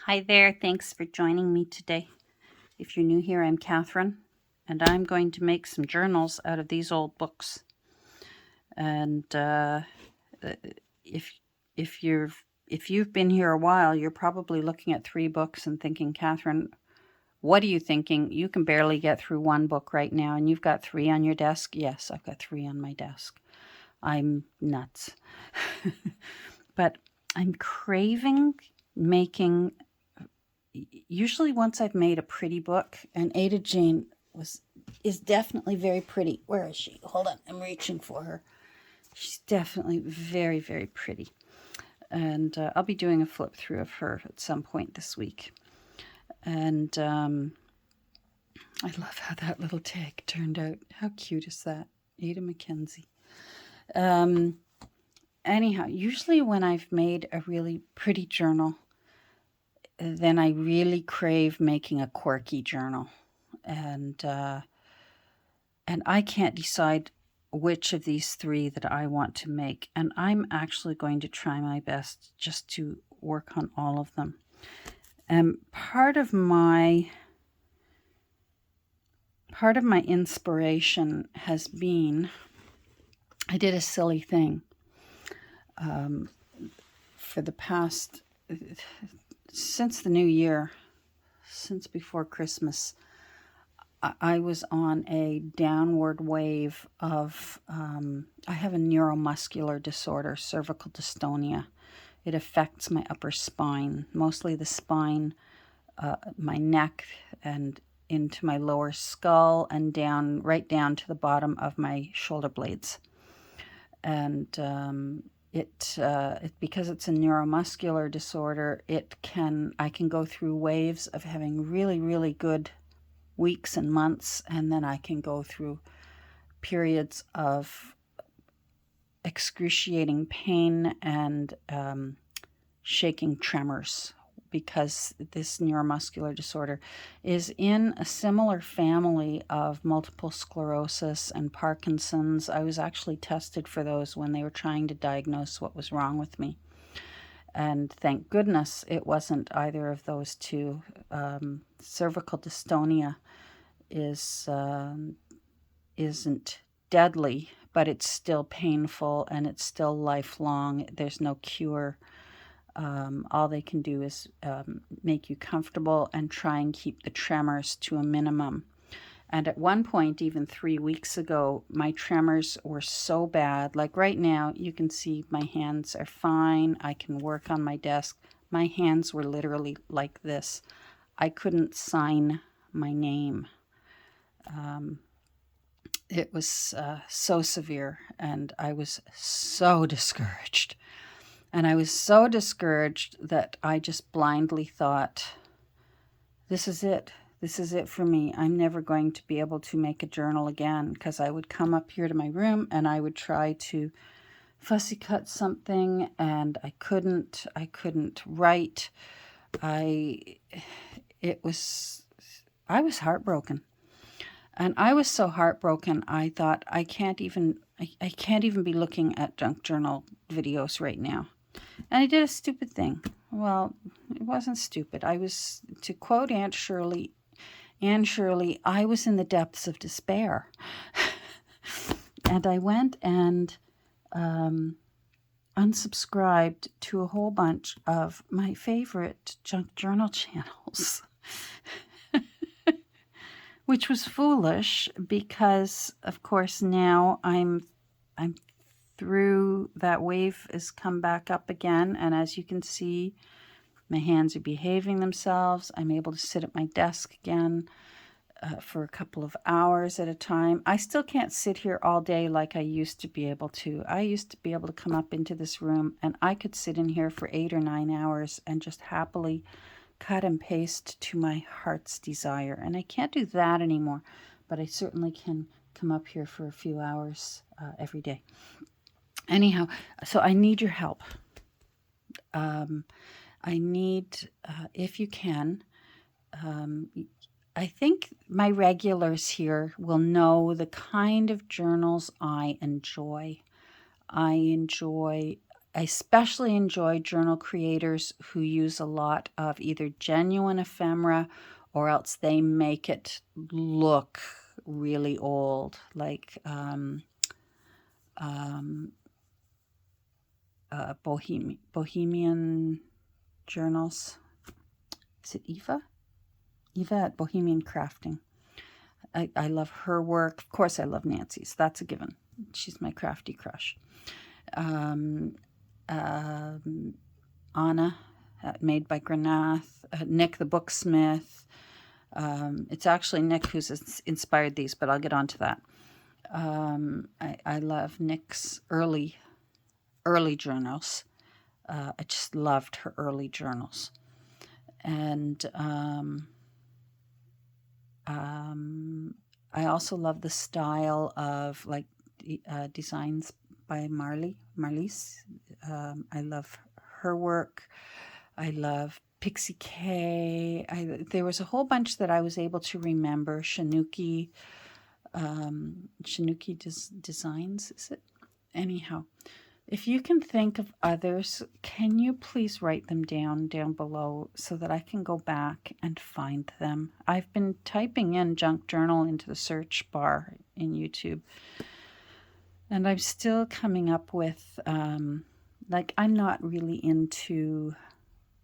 Hi there, thanks for joining me today. If you're new here, I'm Catherine, and I'm going to make some journals out of these old books. And if if you've been here a while, you're probably looking at 3 books and thinking, Catherine, what are you thinking? You can barely get through one book right now, and you've got 3 on your desk. Yes, I've got 3 on my desk. I'm nuts. But I'm craving making. Usually once I've made a pretty book, and Ada Jane is definitely very pretty. Where is she? Hold on, I'm reaching for her. She's definitely very, very pretty. And I'll be doing a flip through of her at some point this week. And I love how that little tag turned out. How cute is that? Ada Mackenzie. Anyhow, usually when I've made a really pretty journal, then I really crave making a quirky journal. And I can't decide which of these 3 that I want to make. And I'm actually going to try my best just to work on all of them. Part of my inspiration has been, I did a silly thing for the past, since the new year, since before Christmas, I was on a downward wave of, I have a neuromuscular disorder, cervical dystonia. It affects my upper spine, mostly the spine, my neck, and into my lower skull, and down, right down to the bottom of my shoulder blades. And because it's a neuromuscular disorder, I can go through waves of having really, really good weeks and months, and then I can go through periods of excruciating pain and shaking tremors, because this neuromuscular disorder is in a similar family of multiple sclerosis and Parkinson's. I was actually tested for those when they were trying to diagnose what was wrong with me. And thank goodness it wasn't either of those 2. Cervical dystonia isn't deadly, but it's still painful and it's still lifelong. There's no cure. All they can do is make you comfortable and try and keep the tremors to a minimum. And at one point, even 3 weeks ago, my tremors were so bad. Like right now, you can see my hands are fine. I can work on my desk. My hands were literally like this. I couldn't sign my name. It was so severe, and I was so discouraged. And I was so discouraged that I just blindly thought, this is it. This is it for me. I'm never going to be able to make a journal again, because I would come up here to my room and I would try to fussy cut something, and I couldn't write. I was heartbroken. And I was so heartbroken, I thought, I can't even be looking at junk journal videos right now. And I did a stupid thing. Well, it wasn't stupid. To quote Anne Shirley, I was in the depths of despair. And I went and unsubscribed to a whole bunch of my favorite junk journal channels. Which was foolish, because of course now I'm through, that wave has come back up again, and as you can see, my hands are behaving themselves. I'm able to sit at my desk again for a couple of hours at a time. I still can't sit here all day like I used to be able to. I used to be able to come up into this room and I could sit in here for 8 or 9 hours and just happily cut and paste to my heart's desire. And I can't do that anymore, but I certainly can come up here for a few hours every day. Anyhow, so I need your help. I need, if you can, I think my regulars here will know the kind of journals I enjoy. I enjoy I especially enjoy journal creators who use a lot of either genuine ephemera or else they make it look really old, like Bohemian journals. Is it Eva? Eva at Bohemian Crafting. I love her work. Of course, I love Nancy's. That's a given. She's my crafty crush. Anna, made by Grenath. Nick the Booksmith. It's actually Nick who's inspired these, but I'll get on to that. I love Nick's early journals. I just loved her early journals. And I also love the style of like designs by Marlies. I love her work. I love Pixie K. There was a whole bunch that I was able to remember. Shanuki Designs, is it? Anyhow, if you can think of others, can you please write them down below so that I can go back and find them? I've been typing in junk journal into the search bar in YouTube, and I'm still coming up with, like, I'm not really into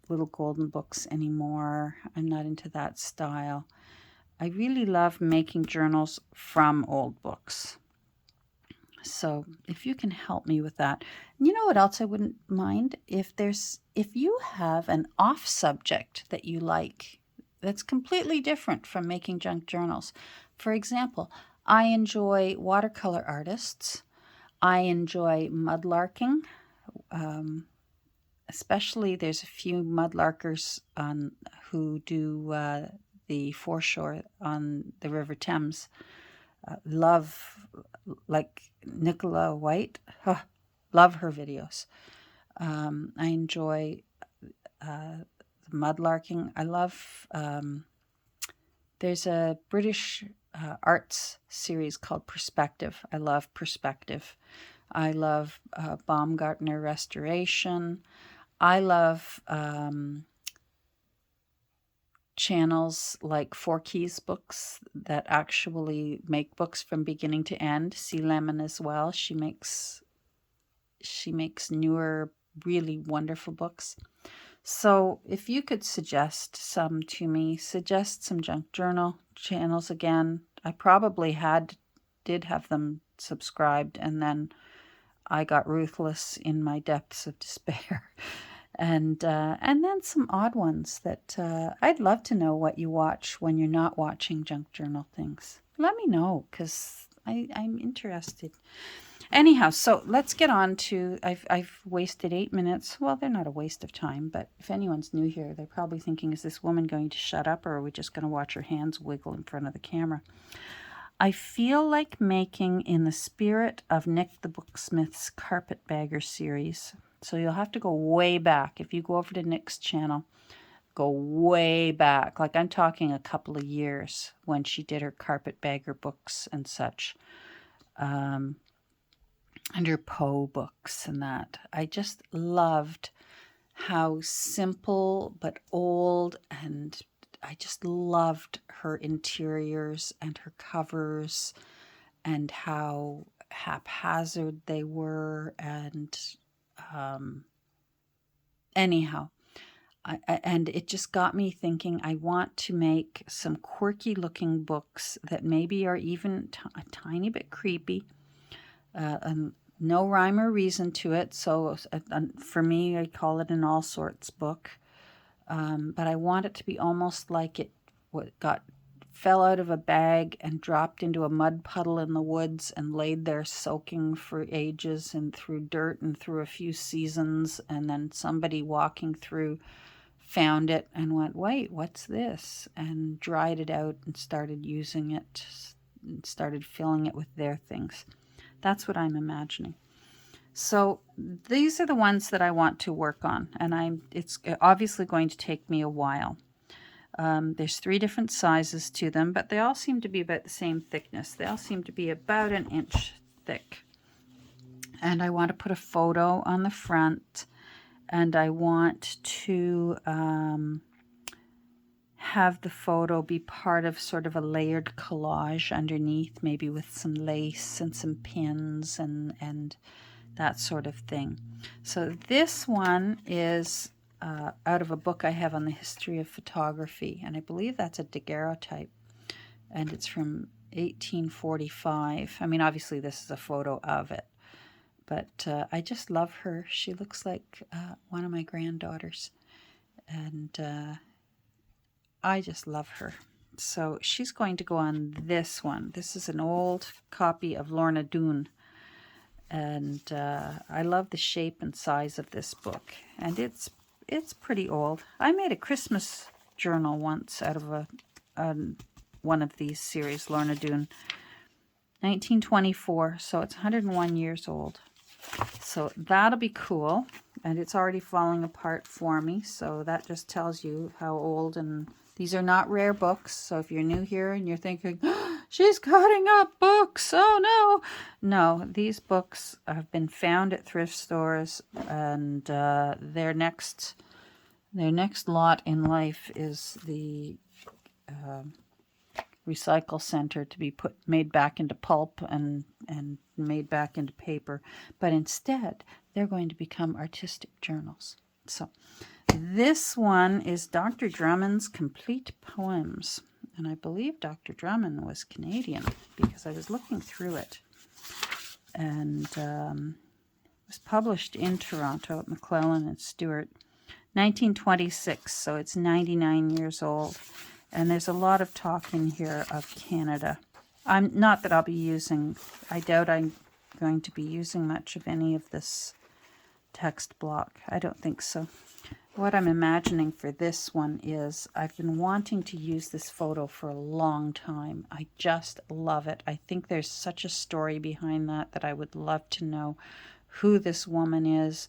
little golden books anymore. I'm not into that style. I really love making journals from old books. So if you can help me with that. You know what else I wouldn't mind? If you have an off subject that you like that's completely different from making junk journals. For example, I enjoy watercolor artists. I enjoy mudlarking. Especially there's a few mudlarkers who do the foreshore on the River Thames. Love, like Nicola White, love her videos. I enjoy mudlarking. I love, there's a British arts series called Perspective. I love Perspective. I love Baumgartner Restoration. I love channels like Four Keys Books that actually make books from beginning to end. Sea Lemon as well. She makes newer, really wonderful books. So if you could suggest some to me, suggest some junk journal channels again. I probably did have them subscribed, and then I got ruthless in my depths of despair. And then some odd ones that I'd love to know what you watch when you're not watching junk journal things. Let me know, because I'm interested. Anyhow, so let's get on to, I've wasted 8 minutes. Well, they're not a waste of time, but if anyone's new here, they're probably thinking, is this woman going to shut up, or are we just going to watch her hands wiggle in front of the camera? I feel like making in the spirit of Nick the Booksmith's Carpetbagger series. So you'll have to go way back. If you go over to Nick's channel, go way back. Like I'm talking a couple of years when she did her Carpetbagger books and such. And her Poe books and that. I just loved how simple but old, and I just loved her interiors and her covers and how haphazard they were. And anyhow, and it just got me thinking, I want to make some quirky looking books that maybe are even a tiny bit creepy. No rhyme or reason to it. So for me, I call it an all sorts book. But I want it to be almost like it fell out of a bag and dropped into a mud puddle in the woods and laid there soaking for ages and through dirt and through a few seasons. And then somebody walking through found it and went, wait, what's this? And dried it out and started using it and started filling it with their things. That's what I'm imagining. So these are the ones that I want to work on, and it's obviously going to take me a while. There's 3 different sizes to them, but they all seem to be about the same thickness. They all seem to be about an inch thick. And I want to put a photo on the front, and I want to have the photo be part of sort of a layered collage underneath, maybe with some lace and some pins and that sort of thing. So this one is out of a book I have on the history of photography, and I believe that's a daguerreotype, and it's from 1845. I mean, obviously this is a photo of it, but I just love her. She looks like one of my granddaughters, and I just love her. So she's going to go on this one. This is an old copy of Lorna Doone, and I love the shape and size of this book, and it's pretty old. I made a Christmas journal once out of one of these series, Lorna Doone, 1924, so it's 101 years old. So that'll be cool, and it's already falling apart for me, so that just tells you how old. And these are not rare books, so if you're new here and you're thinking, oh, she's cutting up books, oh no, these books have been found at thrift stores, and their next lot in life is the recycle center to be made back into pulp and made back into paper, but instead they're going to become artistic journals. So this one is Dr. Drummond's Complete Poems, and I believe Dr. Drummond was Canadian because I was looking through it, and it was published in Toronto at McClellan and Stewart, 1926, so it's 99 years old. And there's a lot of talk in here of Canada. Not that I'll be using, I doubt I'm going to be using much of any of this text block. I don't think so. What I'm imagining for this one is I've been wanting to use this photo for a long time. I just love it. I think there's such a story behind that I would love to know who this woman is,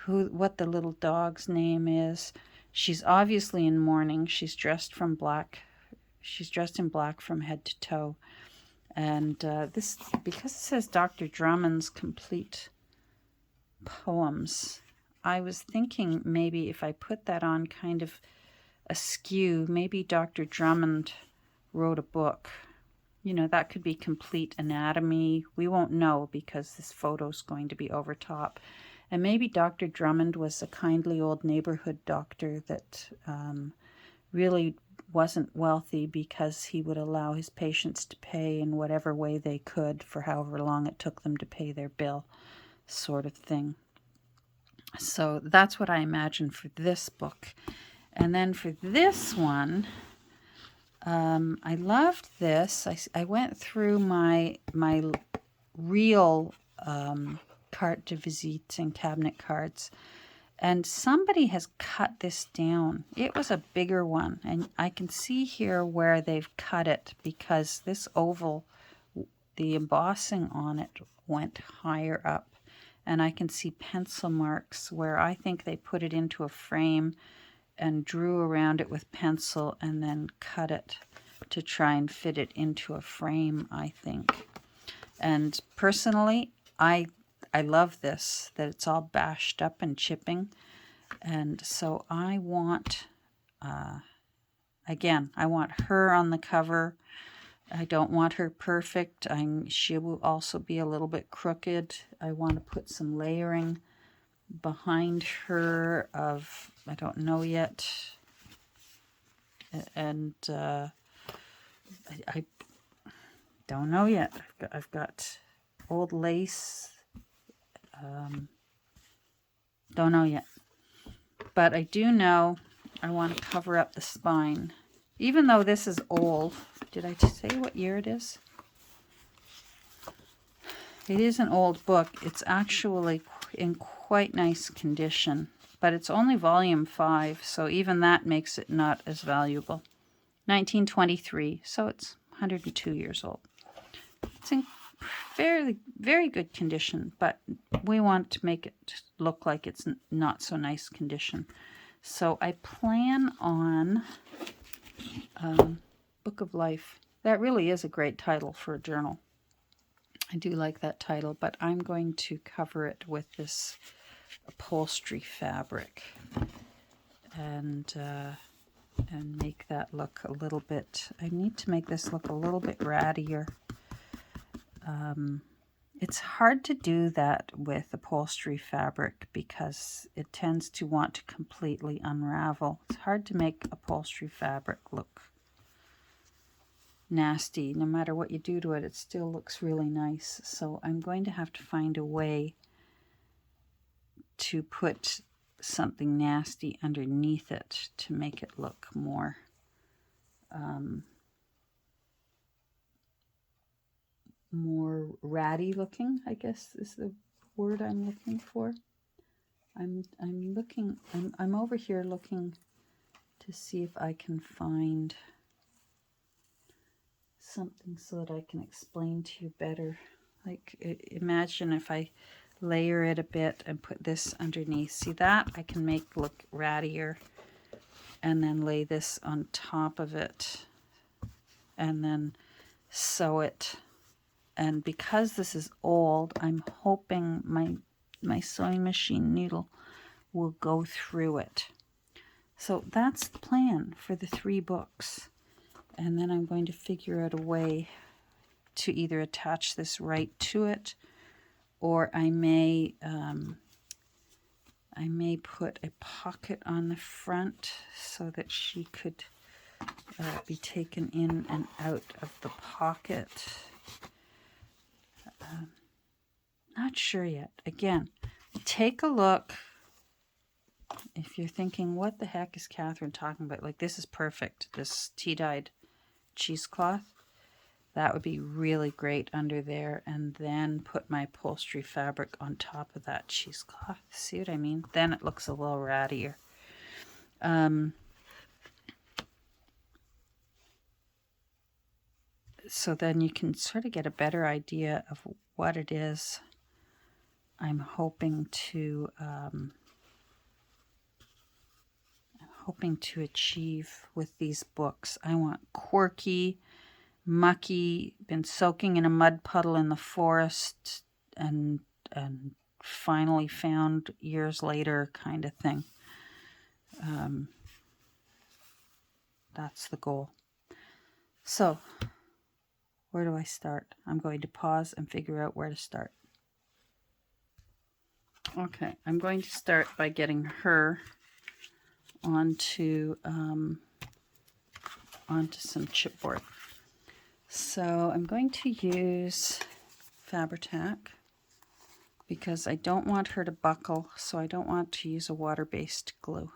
what the little dog's name is. She's obviously in mourning. She's dressed in black from head to toe. And this, because it says Dr. Drummond's Complete Poems, I was thinking maybe if I put that on kind of askew, maybe Dr. Drummond wrote a book. You know, that could be Complete Anatomy. We won't know because this photo's going to be over top. And maybe Dr. Drummond was a kindly old neighborhood doctor that really wasn't wealthy because he would allow his patients to pay in whatever way they could for however long it took them to pay their bill, sort of thing. So that's what I imagine for this book. And then for this one, I loved this. I went through my real carte de visite and cabinet cards, and somebody has cut this down. It was a bigger one, and I can see here where they've cut it because this oval, the embossing on it went higher up, and I can see pencil marks where I think they put it into a frame and drew around it with pencil and then cut it to try and fit it into a frame, I think. And personally, I love this, that it's all bashed up and chipping. And so I want, again, I want her on the cover. I don't want her perfect. She will also be a little bit crooked. I want to put some layering behind her of, I don't know yet. And I don't know yet. I've got old lace. Don't know yet. But I do know I want to cover up the spine. Even though this is old. Did I say what year it is? It is an old book. It's actually in quite nice condition. But it's only volume 5, so even that makes it not as valuable. 1923, so it's 102 years old. It's in very good condition, but we want to make it look like it's not so nice condition. So I plan on Book of Life. That really is a great title for a journal. I do like that title, but I'm going to cover it with this upholstery fabric and make that look a little bit, I need to make this look a little bit rattier. It's hard to do that with upholstery fabric because it tends to want to completely unravel. It's hard to make upholstery fabric look nasty. No matter what you do to it, it still looks really nice. So I'm going to have to find a way to put something nasty underneath it to make it look more more ratty looking, I guess is the word I'm looking for. I'm over here looking to see if I can find something so that I can explain to you better. Like, imagine if I layer it a bit and put this underneath. See that? I can make look rattier, and then lay this on top of it and then sew it. And because this is old, I'm hoping my sewing machine needle will go through it. So that's the plan for the 3 books. And then I'm going to figure out a way to either attach this right to it, or I may put a pocket on the front so that she could be taken in and out of the pocket. Not sure yet. Again, take a look. If you're thinking, what the heck is Catherine talking about? Like, this is perfect. This tea-dyed cheesecloth. That would be really great under there. And then put my upholstery fabric on top of that cheesecloth. See what I mean? Then it looks a little rattier. So then you can sort of get a better idea of what it is I'm hoping to achieve with these books. I want quirky, mucky, been soaking in a mud puddle in the forest and finally found years later kind of thing. That's the goal. So, where do I start? I'm going to pause and figure out where to start. Okay, I'm going to start by getting her onto some chipboard. So I'm going to use Fabri-Tac because I don't want her to buckle, so I don't want to use a water-based glue.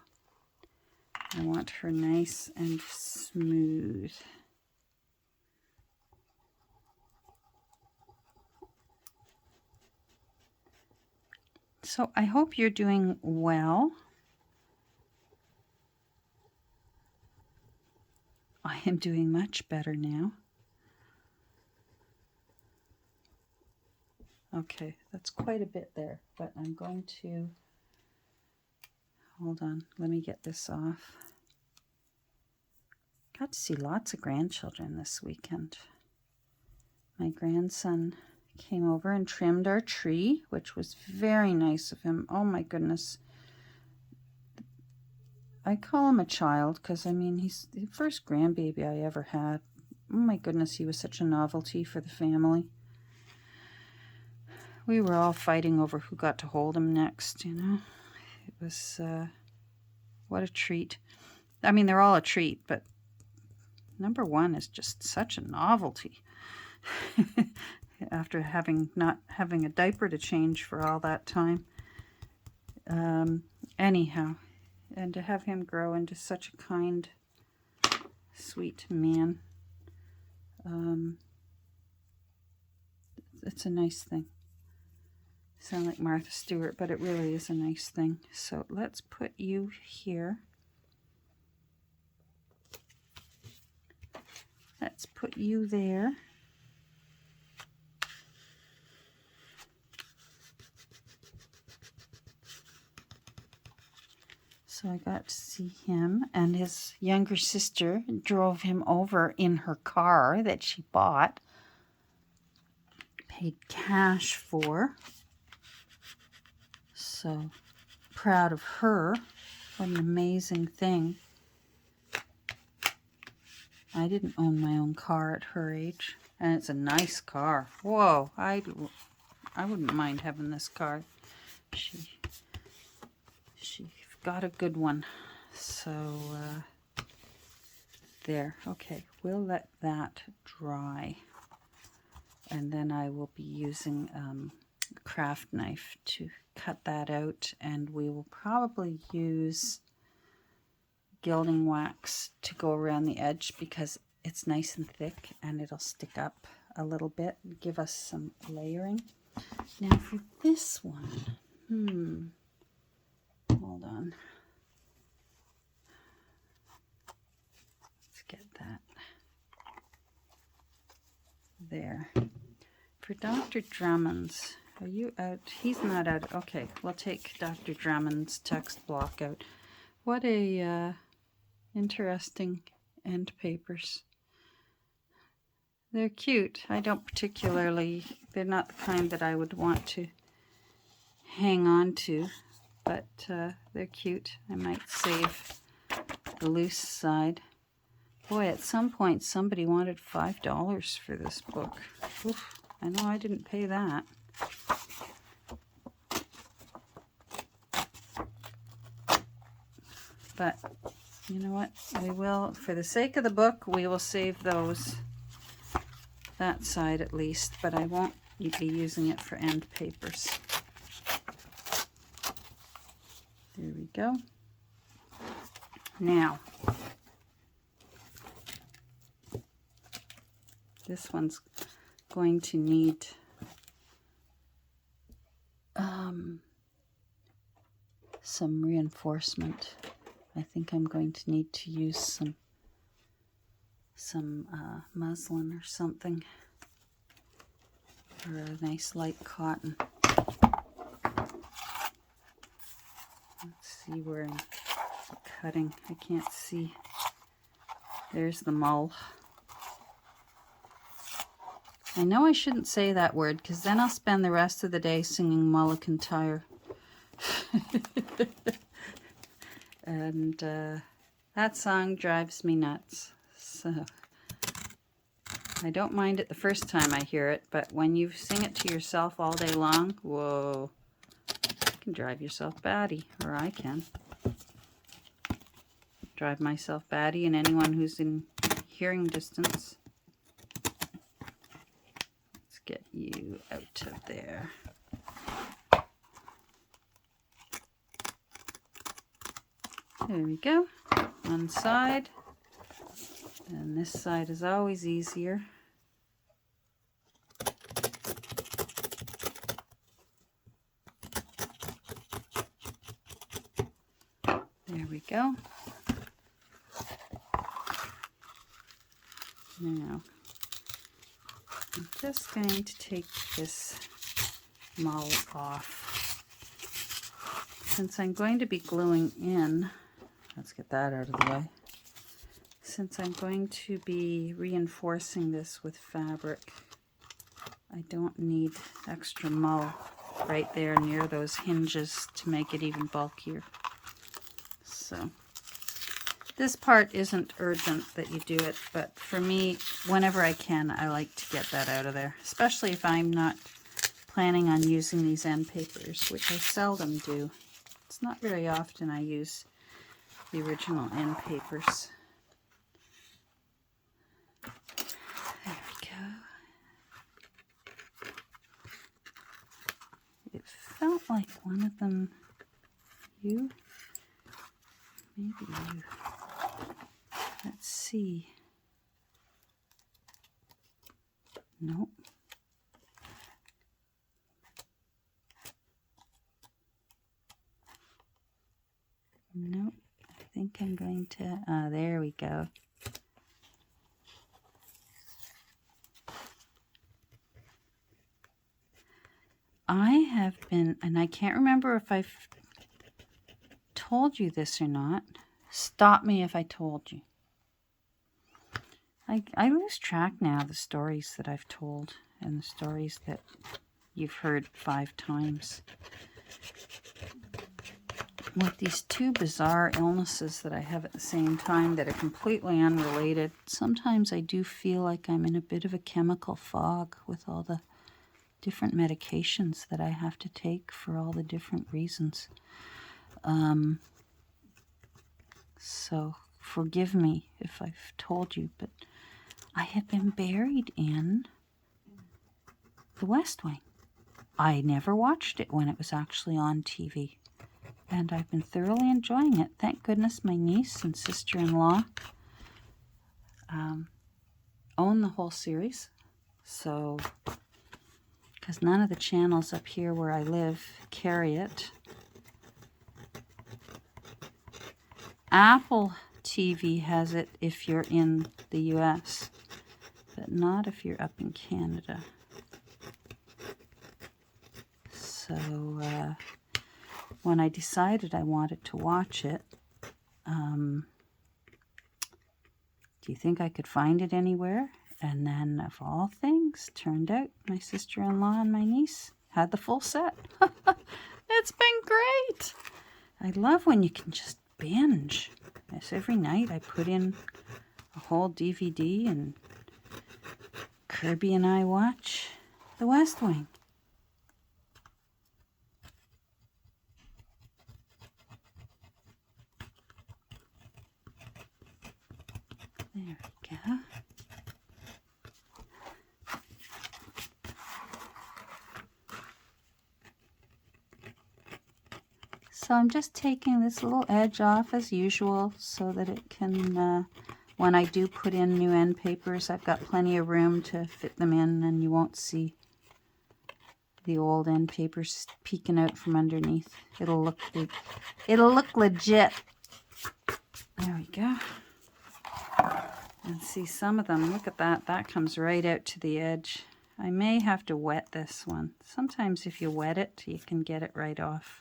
I want her nice and smooth. So I hope you're doing well. I am doing much better now. Okay, that's quite a bit there, but I'm going to, hold on, let me get this off. Got to see lots of grandchildren this weekend. My grandson came over and trimmed our tree, which was very nice of him. Oh my goodness. I call him a child because, I mean, he's the first grandbaby I ever had. Oh my goodness, he was such a novelty for the family. We were all fighting over who got to hold him next, you know. It was, what a treat. I mean, they're all a treat, but number one is just such a novelty. After not having a diaper to change for all that time. Anyhow, and to have him grow into such a kind, sweet man. It's a nice thing. Sound like Martha Stewart, but it really is a nice thing. So let's put you here. Let's put you there. So I got to see him, and his younger sister drove him over in her car that she bought. paid cash for. So proud of her. What an amazing thing. I didn't own my own car at her age. And it's a nice car. Whoa, I wouldn't mind having this car. She got a good one. So there. Okay, we'll let that dry. And then I will be using a craft knife to cut that out. And we will probably use gilding wax to go around the edge because it's nice and thick and it'll stick up a little bit and give us some layering. Now for this one, hold on. Let's get that there. For Dr. Drummond's, are you out? He's not out. Okay, we'll take Dr. Drummond's text block out. What a interesting end papers. They're cute. I don't particularly, they're not the kind that I would want to hang on to, but they're cute. I might save the loose side. Boy, at some point somebody wanted $5 for this book. Oof, I know I didn't pay that. But you know what? We will, for the sake of the book, we will save those, that side at least, but I won't be using it for end papers. There we go. Now, this one's going to need some reinforcement. I think I'm going to need to use some muslin or something, or a nice light cotton. Let's see where I'm cutting. I can't see. There's the mull. I know I shouldn't say that word because then I'll spend the rest of the day singing Mulligan Tire. And that song drives me nuts. So I don't mind it the first time I hear it, but when you sing it to yourself all day long, whoa, you can drive yourself batty, or I can. Drive myself batty and anyone who's in hearing distance. Let's get you out of there. There we go. One side. And this side is always easier. There we go. Now, I'm just going to take this mull off. Since I'm going to be gluing in, let's get that out of the way. Since I'm going to be reinforcing this with fabric, I don't need extra mull right there near those hinges to make it even bulkier. So this part isn't urgent that you do it, but for me, whenever I can, I like to get that out of there, especially if I'm not planning on using these end papers, which I seldom do. It's not very often I use the original end papers. There we go. It felt like one of them, maybe you. Let's see. Nope. Nope. I think I'm going to, there we go. I have been, and I can't remember if I've told you this or not. Stop me if I told you. I lose track now of the stories that I've told, and the stories that you've heard 5 times. With these 2 bizarre illnesses that I have at the same time that are completely unrelated, sometimes I do feel like I'm in a bit of a chemical fog with all the different medications that I have to take for all the different reasons. So forgive me if I've told you, but I have been buried in The West Wing. I never watched it when it was actually on TV, and I've been thoroughly enjoying it. Thank goodness my niece and sister-in-law own the whole series, so because none of the channels up here where I live carry it. Apple TV has it if you're in the US, but not if you're up in Canada. So when I decided I wanted to watch it, do you think I could find it anywhere? And then, of all things, turned out my sister-in-law and my niece had the full set. It's been great. I love when you can just binge. Yes, every night I put in a whole DVD and Kirby and I watch The West Wing. There we go. So I'm just taking this little edge off as usual so that it can, when I do put in new end papers, I've got plenty of room to fit them in and you won't see the old end papers peeking out from underneath. It'll look legit. There we go. And see some of them, look at that, that comes right out to the edge. I may have to wet this one. Sometimes if you wet it, you can get it right off.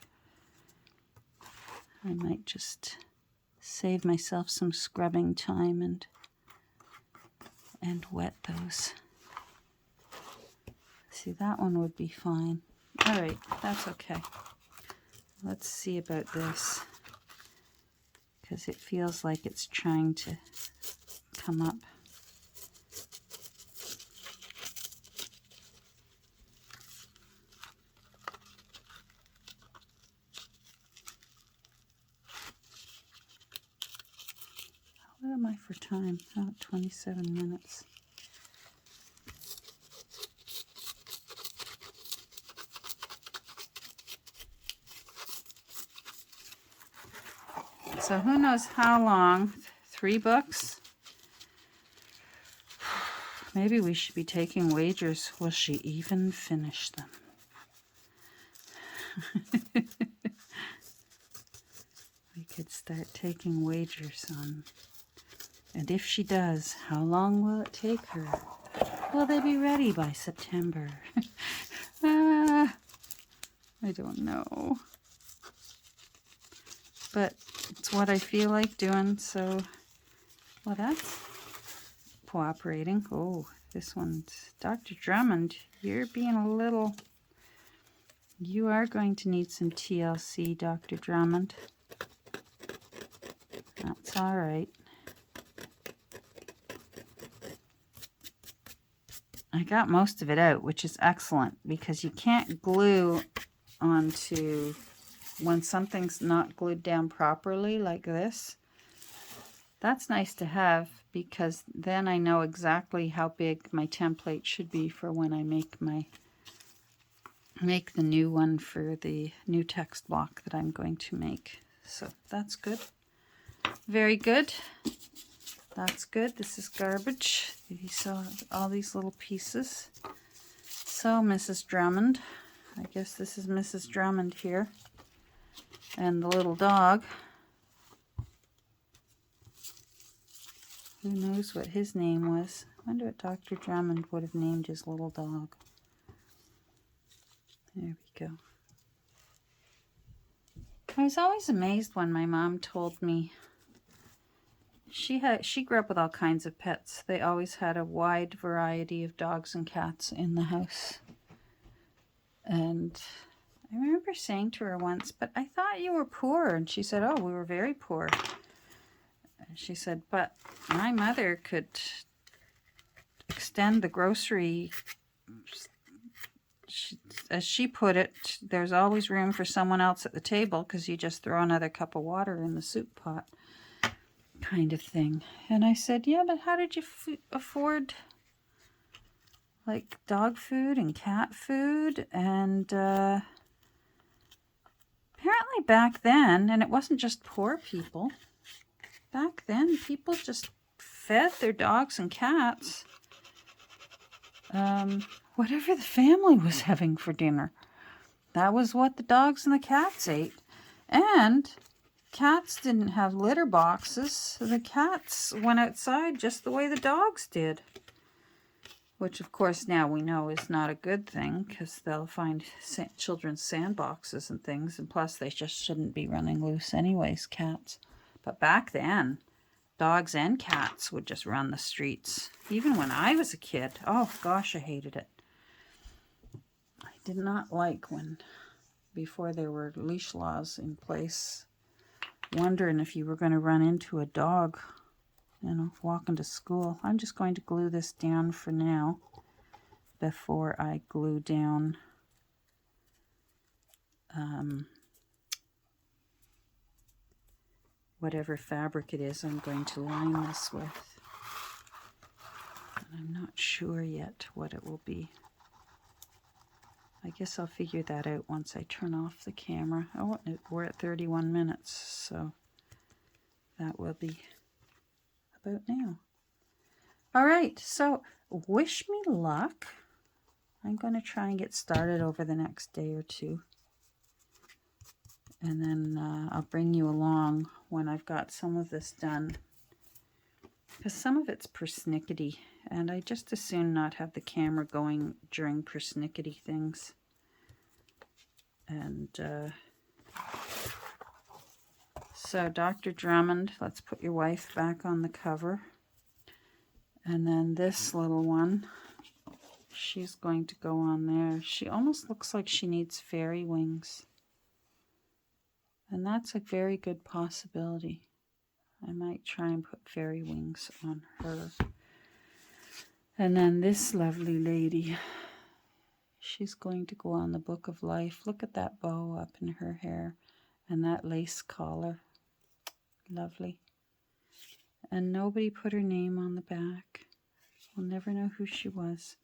I might just save myself some scrubbing time and wet those. See, that one would be fine. All right, that's okay. Let's see about this, because it feels like it's trying to come up. What am I for time? Oh, 27 minutes. So who knows how long? 3 books? Maybe we should be taking wagers. Will she even finish them? We could start taking wagers on. And if she does, how long will it take her? Will they be ready by September? I don't know. But it's what I feel like doing, so... Well, that's cooperating. Oh, this one's... Dr. Drummond, you're being a little... You are going to need some TLC, Dr. Drummond. That's all right. I got most of it out, which is excellent, because you can't glue onto when something's not glued down properly like this. That's nice to have, because then I know exactly how big my template should be for when I make the new one for the new text block that I'm going to make. So that's good. Very good. That's good. This is garbage. You saw all these little pieces. So, Mrs. Drummond. I guess this is Mrs. Drummond here. And the little dog. Who knows what his name was? I wonder what Dr. Drummond would have named his little dog. There we go. I was always amazed when my mom told me she grew up with all kinds of pets. They always had a wide variety of dogs and cats in the house. And I remember saying to her once, "But I thought you were poor." And she said, "Oh, we were very poor." And she said, "But my mother could extend the grocery, as she put it, there's always room for someone else at the table because you just throw another cup of water in the soup pot," kind of thing. And I said, "Yeah, but how did you afford like dog food and cat food?" And apparently back then, and it wasn't just poor people, back then people just fed their dogs and cats whatever the family was having for dinner. That was what the dogs and the cats ate. And cats didn't have litter boxes. The cats went outside just the way the dogs did. Which, of course, now we know is not a good thing because they'll find children's sandboxes and things. And plus, they just shouldn't be running loose anyways, cats. But back then, dogs and cats would just run the streets. Even when I was a kid. Oh, gosh, I hated it. I did not like when, before there were leash laws in place, wondering if you were going to run into a dog, you know, walking to school. I'm just going to glue this down for now before I glue down whatever fabric it is I'm going to line this with. And I'm not sure yet what it will be. I guess I'll figure that out once I turn off the camera. Oh, we're at 31 minutes, so that will be about now. All right, so wish me luck. I'm going to try and get started over the next day or two. And then I'll bring you along when I've got some of this done. Because some of it's persnickety, and I just as soon not have the camera going during persnickety things. And so Dr. Drummond, let's put your wife back on the cover. And then this little one, she's going to go on there. She almost looks like she needs fairy wings. And that's a very good possibility. I might try and put fairy wings on her. And then this lovely lady, she's going to go on the Book of Life. Look at that bow up in her hair and that lace collar. Lovely. And nobody put her name on the back. We'll never know who she was.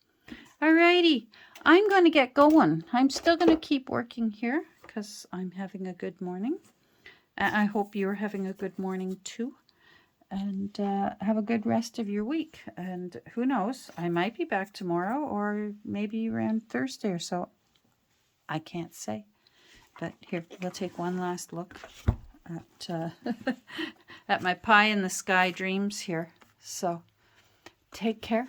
Alrighty, I'm going to get going. I'm still going to keep working here because I'm having a good morning. I hope you're having a good morning too. And have a good rest of your week. And who knows, I might be back tomorrow or maybe around Thursday or so. I can't say. But here, we'll take one last look at, at my pie in the sky dreams here. So take care.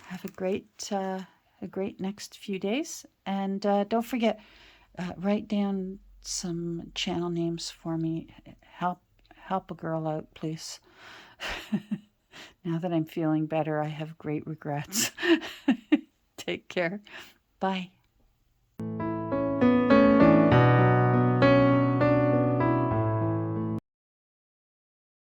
Have a great next few days. And don't forget, write down some channel names for me. Help a girl out, please. Now that I'm feeling better, I have great regrets. Take care. Bye.